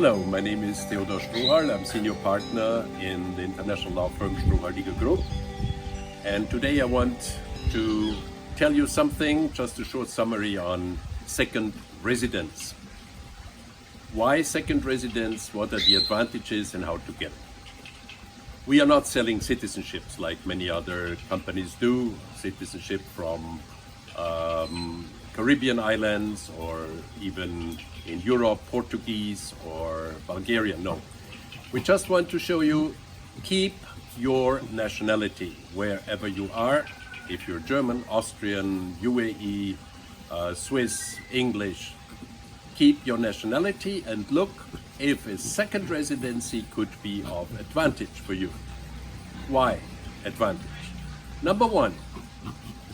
Hello, my name is Theodor Strohal. I'm senior partner in the international law firm Strohal Legal Group. And today I want to tell you something, just a short summary on second residence. Why second residence? What are the advantages and how to get it? We are not selling citizenships like many other companies do, citizenship from Caribbean islands or even in Europe, Portuguese or Bulgarian. No, we just want to show you, keep your nationality wherever you are. If you're German, Austrian, UAE, Swiss, English, keep your nationality and look if a second residency could be of advantage for you. Why advantage? Number one,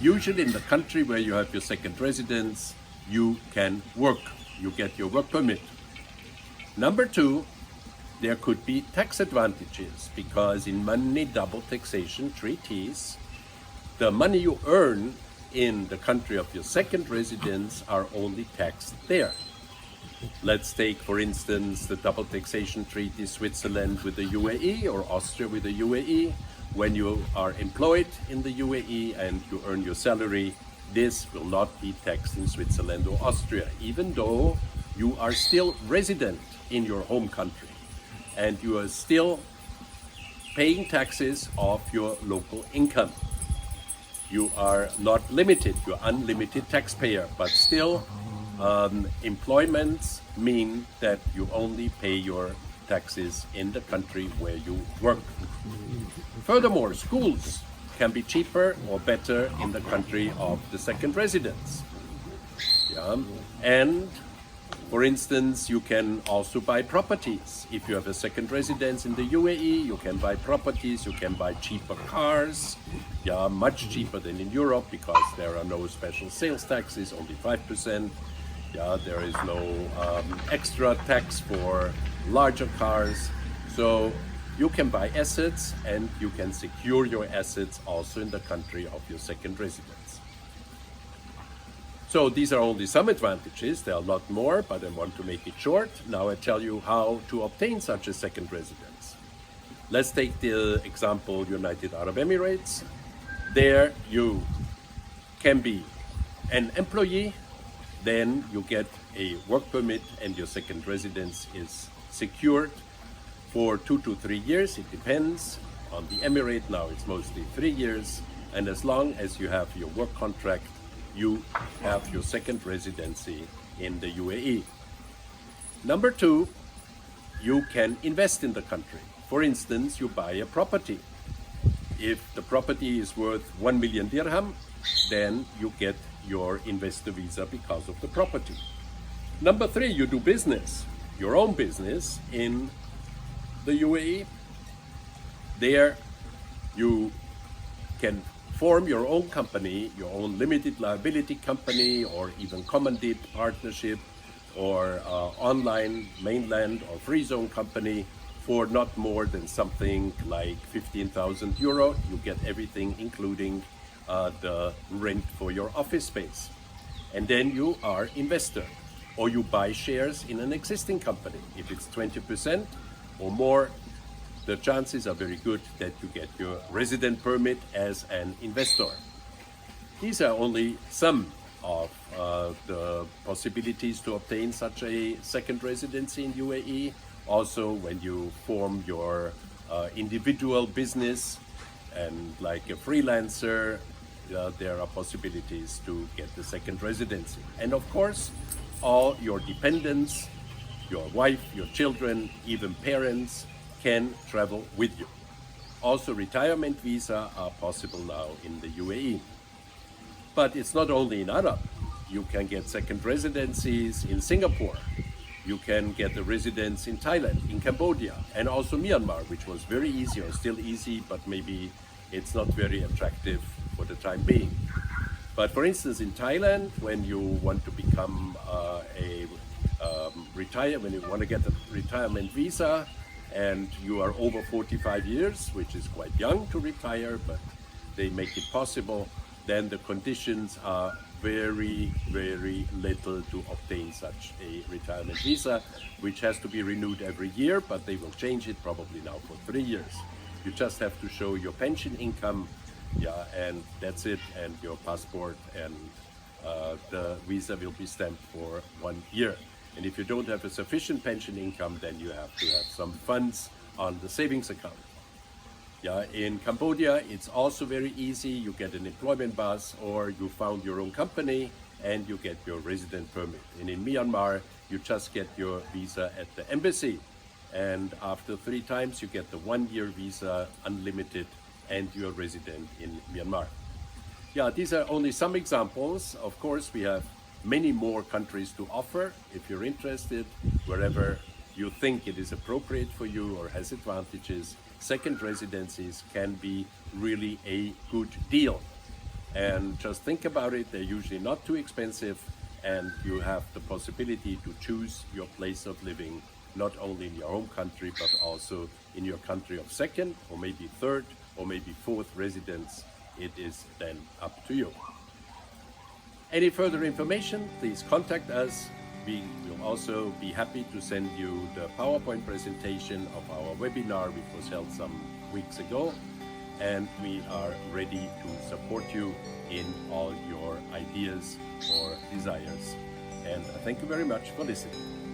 usually in the country where you have your second residence, you can work. You get your work permit. Number two, there could be tax advantages because in many double taxation treaties, the money you earn in the country of your second residence are only taxed there. Let's take, for instance, the double taxation treaty Switzerland with the UAE or Austria with the UAE. When you are employed in the UAE and you earn your salary, this will not be taxed in Switzerland or Austria, even though you are still resident in your home country and you are still paying taxes of your local income. You are not limited, you're unlimited taxpayer, but still employments mean that you only pay your taxes in the country where you work. Furthermore, schools can be cheaper or better in the country of the second residence. Yeah. And for instance, you can also buy properties. If you have a second residence in the UAE, you can buy properties, you can buy cheaper cars, yeah, much cheaper than in Europe because there are no special sales taxes, only 5%. Yeah, there is no extra tax for larger cars. So you can buy assets and you can secure your assets also in the country of your second residence. So these are only some advantages. There are a lot more, but I want to make it short. Now I tell you how to obtain such a second residence. Let's take the example United Arab Emirates. There you can be an employee, then you get a work permit and your second residence is secured for 2 to 3 years. It depends on the emirate. Now it's mostly 3 years. And as long as you have your work contract, you have your second residency in the UAE. Number two, you can invest in the country. For instance, you buy a property. If the property is worth 1 million dirham, then you get your investor visa because of the property. Number three, you do business, your own business in the UAE. There you can form your own company, your own limited liability company, or even commandite partnership, or online, mainland, or free zone company for not more than something like 15,000 euro. You get everything, including the rent for your office space. And then you are investor, or you buy shares in an existing company. If it's 20% or more, the chances are very good that you get your resident permit as an investor. These are only some of the possibilities to obtain such a second residency in UAE. Also, when you form your individual business and like a freelancer, there are possibilities to get the second residency. And of course, all your dependents, your wife, your children, even parents, can travel with you. Also, retirement visa are possible now in the UAE. But it's not only in Arab. You can get second residencies in Singapore. You can get a residence in Thailand, in Cambodia, and also Myanmar, which was very easy or still easy, but maybe it's not very attractive for the time being. But for instance, in Thailand, when you want to become when you want to get a retirement visa, and you are over 45 years, which is quite young to retire, but they make it possible, then the conditions are very, very little to obtain such a retirement visa, which has to be renewed every year, but they will change it probably now for 3 years. You just have to show your pension income, yeah, and that's it, and your passport, and the visa will be stamped for 1 year. And if you don't have a sufficient pension income, then you have to have some funds on the savings account. Yeah, in Cambodia, it's also very easy. You get an employment pass, or you found your own company and you get your resident permit. And in Myanmar, you just get your visa at the embassy. And after 3 times, you get the 1-year visa, unlimited, and you're resident in Myanmar. Yeah, these are only some examples. Of course, we have many more countries to offer. If you're interested, wherever you think it is appropriate for you or has advantages, second residencies can be really a good deal. And just think about it, they're usually not too expensive, and you have the possibility to choose your place of living, not only in your home country, but also in your country of second, or maybe third, or maybe fourth residence. It is then up to you. Any further information, please contact us. We will also be happy to send you the PowerPoint presentation of our webinar, which was held some weeks ago. And we are ready to support you in all your ideas or desires. And thank you very much for listening.